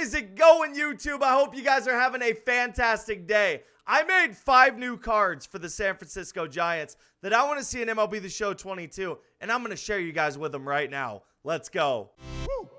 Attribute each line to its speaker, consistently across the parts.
Speaker 1: is it going, YouTube? I hope you guys are having a fantastic day. I made 5 new cards for the San Francisco Giants that I want to see in MLB The Show 22, and I'm going to share you guys with them right now. Let's go. Woo.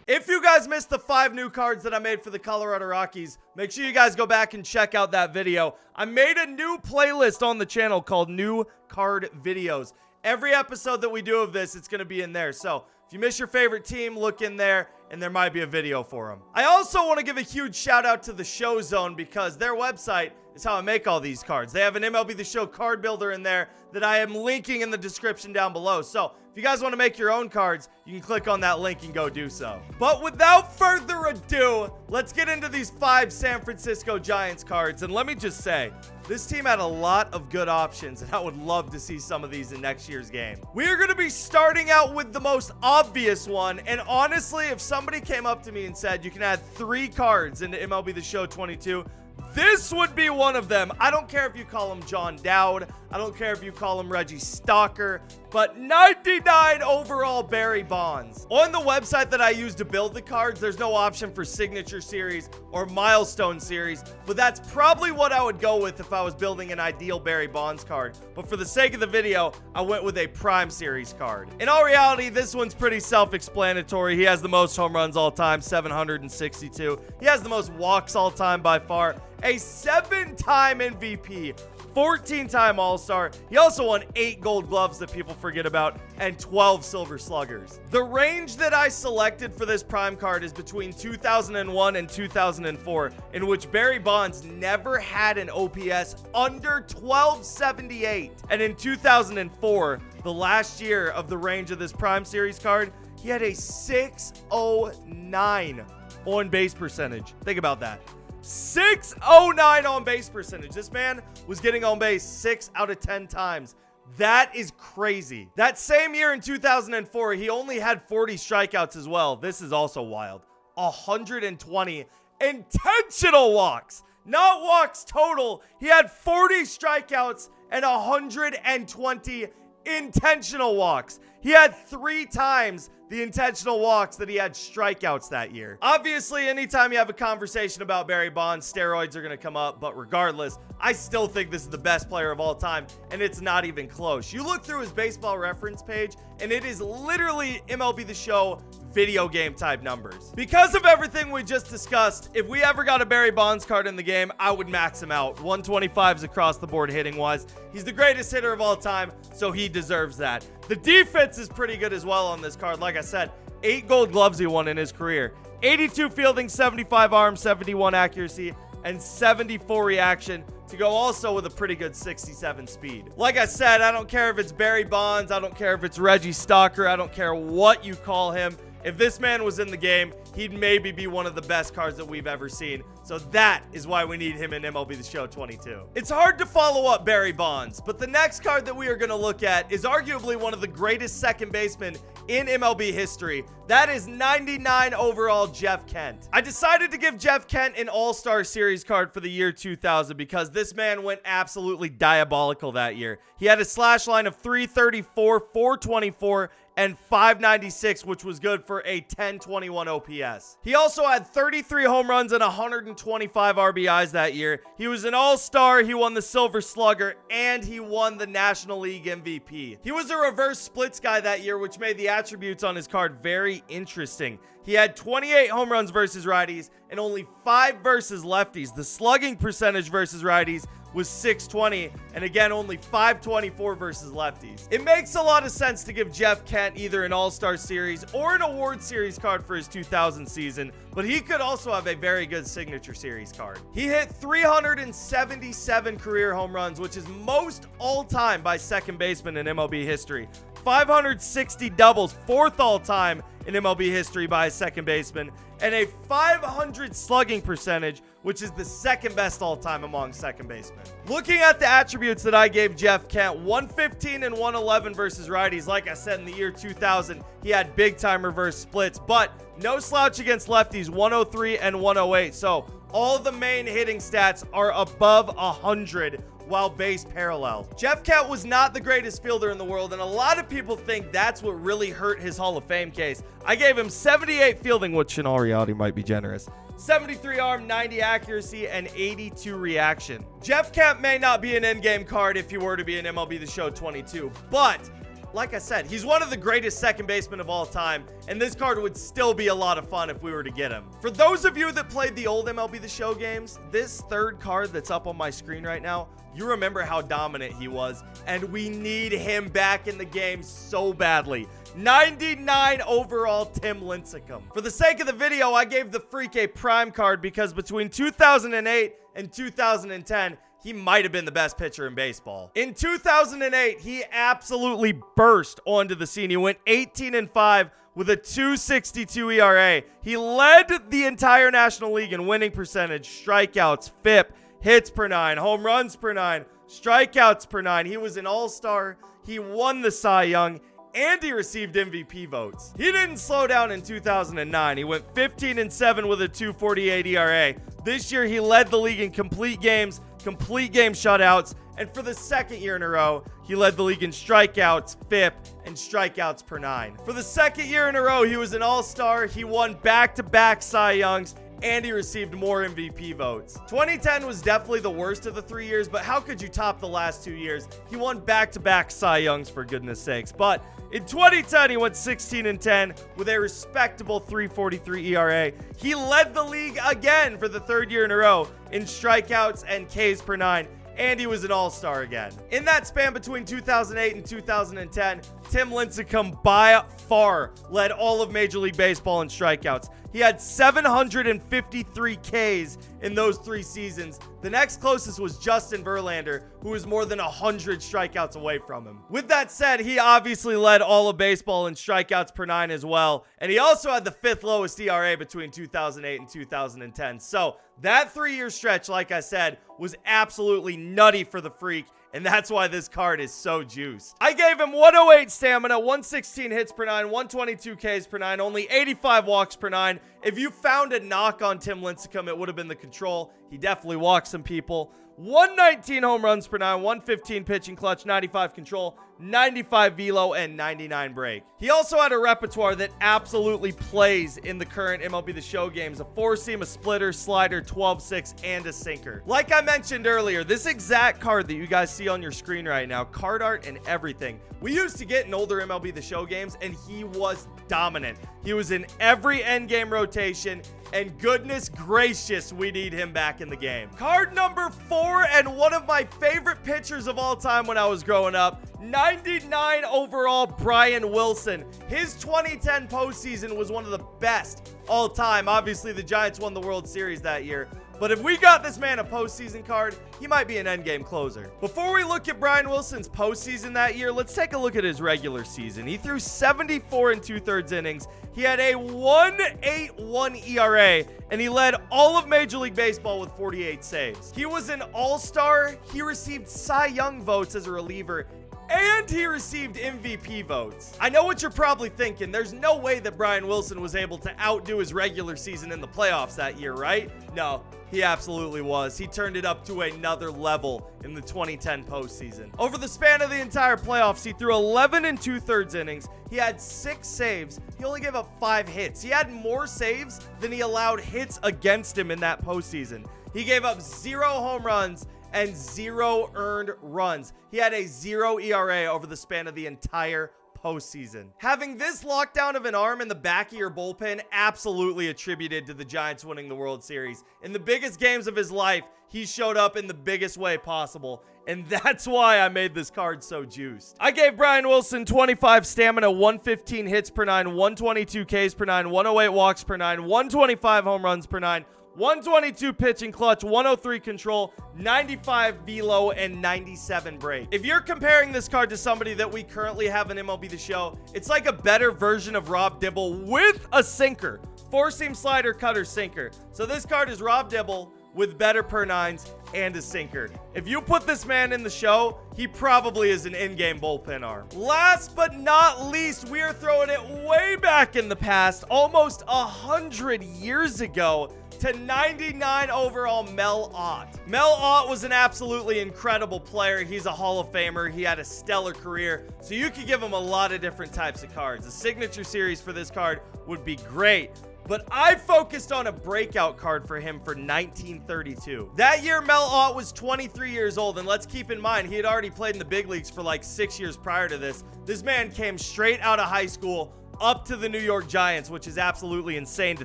Speaker 1: If you guys missed the 5 new cards that I made for the Colorado Rockies, make sure you guys go back and check out that video. I made a new playlist on the channel called New Card Videos. Every episode that we do of this, it's going to be in there. So if you miss your favorite team, look in there, and there might be a video for them. I also want to give a huge shout out to the Show Zone because their website is how I make all these cards. They have an MLB The Show card builder in there that I am linking in the description down below. So if you guys want to make your own cards, you can click on that link and go do so. But without further ado, let's get into these 5 San Francisco Giants cards. And let me just say, this team had a lot of good options, and I would love to see some of these in next year's game. We are going to be starting out with the most obvious one. And honestly, if somebody came up to me and said, you can add 3 cards into MLB The Show 22, this would be one of them. I don't care if you call him John Dowd. I don't care if you call him Reggie Stalker. But 99 overall Barry Bonds. On the website that I use to build the cards, there's no option for signature series or milestone series. But that's probably what I would go with if I was building an ideal Barry Bonds card. But for the sake of the video, I went with a Prime Series card. In all reality, this one's pretty self-explanatory. He has the most home runs all time, 762. He has the most walks all time by far. A 7-time MVP, 14-time All-Star. He also won 8 Gold Gloves that people forget about and 12 Silver Sluggers. The range that I selected for this Prime card is between 2001 and 2004, in which Barry Bonds never had an OPS under 1278. And in 2004, the last year of the range of this Prime Series card, he had a 609 on base percentage. Think about that. 609 on base percentage. This man was getting on base 6 out of 10 times. That is crazy. That same year in 2004, he only had 40 strikeouts as well. This is also wild. 120 intentional walks, not walks total. He had 40 strikeouts and 120 intentional walks. He had 3 times the intentional walks that he had strikeouts that year. Obviously, anytime you have a conversation about Barry Bonds, steroids are going to come up, but regardless, I still think this is the best player of all time, and it's not even close. You look through his baseball reference page, and it is literally MLB The Show video game type numbers. Because of everything we just discussed, if we ever got a Barry Bonds card in the game, I would max him out. 125s across the board hitting wise. He's the greatest hitter of all time, so he deserves that. The defense is pretty good as well on this card. Like I said, 8 Gold Gloves he won in his career. 82 fielding, 75 arm, 71 accuracy, and 74 reaction to go also with a pretty good 67 speed. Like I said, I don't care if it's Barry Bonds. I don't care if it's Reggie Stalker. I don't care what you call him. If this man was in the game, he'd maybe be one of the best cards that we've ever seen. So that is why we need him in MLB The Show 22. It's hard to follow up Barry Bonds, but the next card that we are going to look at is arguably one of the greatest second basemen in MLB history. That is 99 overall Jeff Kent. I decided to give Jeff Kent an All-Star Series card for the year 2000 because this man went absolutely diabolical that year. He had a slash line of 334, 424, and 596, which was good for a 1021 OPS. He also had 33 home runs and 125 RBIs that year. He was an all-star, he won the Silver Slugger, and he won the National League MVP. He was a reverse splits guy that year, which made the attributes on his card very interesting. He had 28 home runs versus righties and only 5 versus lefties. The slugging percentage versus righties was 620, and again, only 524 versus lefties. It makes a lot of sense to give Jeff Kent either an All-Star Series or an Award Series card for his 2000 season, but he could also have a very good Signature Series card. He hit 377 career home runs, which is most all-time by second baseman in MLB history. 560 doubles, 4th all-time in MLB history by a second baseman, and a 500 slugging percentage, which is the 2nd best all-time among second basemen. Looking at the attributes that I gave Jeff Kent, 115 and 111 versus righties. Like I said, in the year 2000, he had big-time reverse splits, but no slouch against lefties, 103 and 108. So all the main hitting stats are above 100, while base parallel. Jeff Kent was not the greatest fielder in the world, and a lot of people think that's what really hurt his Hall of Fame case. I gave him 78 fielding, which in all reality might be generous. 73 arm, 90 accuracy, and 82 reaction. Jeff Kent may not be an endgame card if he were to be an MLB The Show 22, but like I said, he's one of the greatest second basemen of all time, and this card would still be a lot of fun if we were to get him. For those of you that played the old MLB The Show games, this third card that's up on my screen right now, you remember how dominant he was, and we need him back in the game so badly. 99 overall Tim Lincecum. For the sake of the video, I gave the Freak a prime card because between 2008 and 2010, he might have been the best pitcher in baseball. In 2008, he absolutely burst onto the scene. He went 18-5 with a 2.62 ERA. He led the entire National League in winning percentage, strikeouts, FIP, hits per 9, home runs per 9, strikeouts per 9. He was an all-star. He won the Cy Young, and he received MVP votes. He didn't slow down in 2009. He went 15-7 with a 2.48 ERA. This year, he led the league in complete games, complete game shutouts, and for the second year in a row, he led the league in strikeouts, FIP, and strikeouts per 9. For the second year in a row, he was an all-star. He won back-to-back Cy Youngs, and he received more MVP votes. 2010 was definitely the worst of the 3 years, but how could you top the last 2 years? He won back-to-back Cy Youngs, for goodness sakes. But in 2010, he went 16-10 with a respectable 3.43 ERA. He led the league again for the third year in a row in strikeouts and Ks per 9, and he was an all-star again. In that span between 2008 and 2010, Tim Lincecum by far led all of Major League Baseball in strikeouts. He had 753 Ks in those 3 seasons. The next closest was Justin Verlander, who was more than 100 strikeouts away from him. With that said, he obviously led all of baseball in strikeouts per 9 as well, and he also had the 5th lowest ERA between 2008 and 2010. So that 3-year stretch, like I said, was absolutely nutty for the Freak, and that's why this card is so juiced. I gave him 108 stamina, 116 hits per 9, 122 Ks per 9, only 85 walks per 9. If you found a knock on Tim Lincecum, it would have been the control. He definitely walked some people. 119 home runs per 9, 115 pitching clutch, 95 control, 95 velo, and 99 break. He also had a repertoire that absolutely plays in the current MLB The Show games: a 4-seam, a splitter, slider, 12-6, and a sinker. Like I mentioned earlier, this exact card that you guys see on your screen right now, card art and everything, we used to get in older MLB The Show games, and he was dominant. He was in every endgame rotation, and goodness gracious, we need him back in the game. Card number 4, and one of my favorite pitchers of all time when I was growing up, 99 overall Brian Wilson. His 2010 postseason was one of the best all time. Obviously, the Giants won the World Series that year. But if we got this man a postseason card, he might be an endgame closer. Before we look at Brian Wilson's postseason that year, let's take a look at his regular season. He threw 74 2/3 innings. He had a 1.81 ERA, and he led all of Major League Baseball with 48 saves. He was an all-star. He received Cy Young votes as a reliever, and he received MVP votes. I know what you're probably thinking. There's no way that Brian Wilson was able to outdo his regular season in the playoffs that year, right? No, he absolutely was. He turned it up to another level in the 2010 postseason. Over the span of the entire playoffs, he threw 11 2/3 innings. He had 6 saves. He only gave up 5 hits. He had more saves than he allowed hits against him in that postseason. He gave up 0 home runs and 0 earned runs. He had a 0 ERA over the span of the entire postseason. Having this lockdown of an arm in the back of your bullpen absolutely attributed to the Giants winning the World Series. In the biggest games of his life, he showed up in the biggest way possible, and that's why I made this card so juiced. I gave Brian Wilson 25 stamina, 115 hits per 9, 122 Ks per 9, 108 walks per 9, 125 home runs per 9, 122 pitching clutch, 103 control, 95 velo, and 97 break. If you're comparing this card to somebody that we currently have in MLB The Show, it's like a better version of Rob Dibble with a sinker. 4-seam slider, cutter, sinker. So this card is Rob Dibble with better per 9s and a sinker. If you put this man in the show, he probably is an in-game bullpen arm. Last but not least, we are throwing it way back in the past, almost 100 years ago, to 99 overall Mel Ott. Mel Ott was an absolutely incredible player. He's a Hall of Famer. He had a stellar career, so you could give him a lot of different types of cards. A signature series for this card would be great, but I focused on a breakout card for him for 1932. That year, Mel Ott was 23 years old, and let's keep in mind, he had already played in the big leagues for like 6 years prior to this. This man came straight out of high school up to the New York Giants, which is absolutely insane to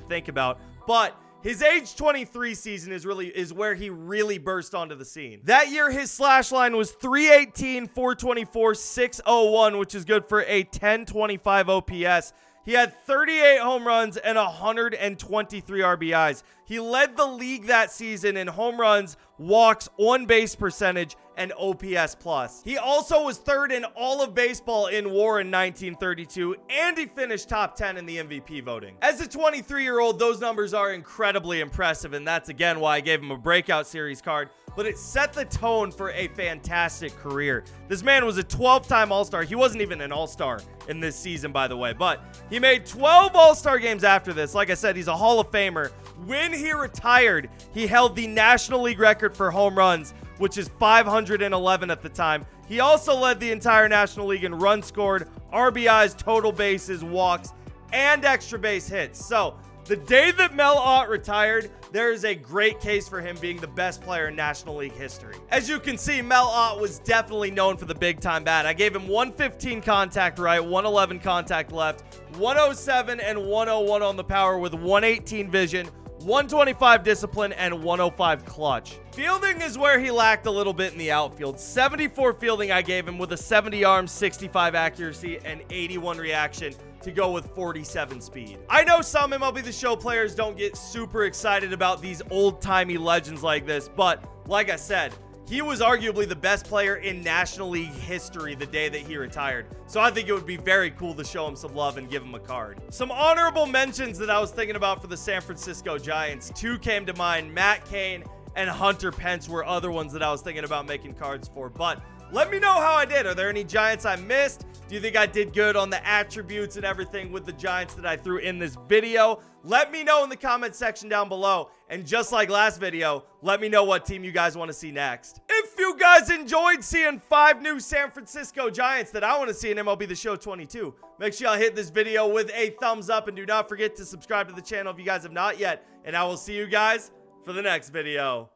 Speaker 1: think about, but his age 23 season is where he really burst onto the scene. That year, his slash line was 318, 424, 601, which is good for a 1025 OPS. He had 38 home runs and 123 RBIs. He led the league that season in home runs, walks, on-base percentage, and OPS plus. He also was third in all of baseball in WAR in 1932, and he finished top 10 in the MVP voting. As a 23-year-old, those numbers are incredibly impressive, and that's again why I gave him a breakout series card, but it set the tone for a fantastic career. This man was a 12-time All-Star. He wasn't even an All-Star in this season, by the way, but he made 12 All-Star games after this. Like I said, he's a Hall of Famer. When he retired, he held the National League record for home runs, which is 511 at the time. He also led the entire National League in runs scored, RBIs, total bases, walks, and extra base hits. So the day that Mel Ott retired, there is a great case for him being the best player in National League history. As you can see, Mel Ott was definitely known for the big-time bat. I gave him 115 contact right, 111 contact left, 107 and 101 on the power with 118 vision, 125 discipline, and 105 clutch. Fielding is where he lacked a little bit in the outfield. 74 fielding I gave him with a 70 arm, 65 accuracy, and 81 reaction to go with 47 speed. I know some MLB The Show players don't get super excited about these old-timey legends like this, but like I said, he was arguably the best player in National League history the day that he retired. So I think it would be very cool to show him some love and give him a card. Some honorable mentions that I was thinking about for the San Francisco Giants. Two came to mind. Matt Cain and Hunter Pence were other ones that I was thinking about making cards for. But let me know how I did. Are there any Giants I missed? Do you think I did good on the attributes and everything with the Giants that I threw in this video? Let me know in the comment section down below. And just like last video, let me know what team you guys want to see next. If you guys enjoyed seeing 5 new San Francisco Giants that I want to see in MLB The Show 22, make sure y'all hit this video with a thumbs up and do not forget to subscribe to the channel if you guys have not yet. And I will see you guys for the next video.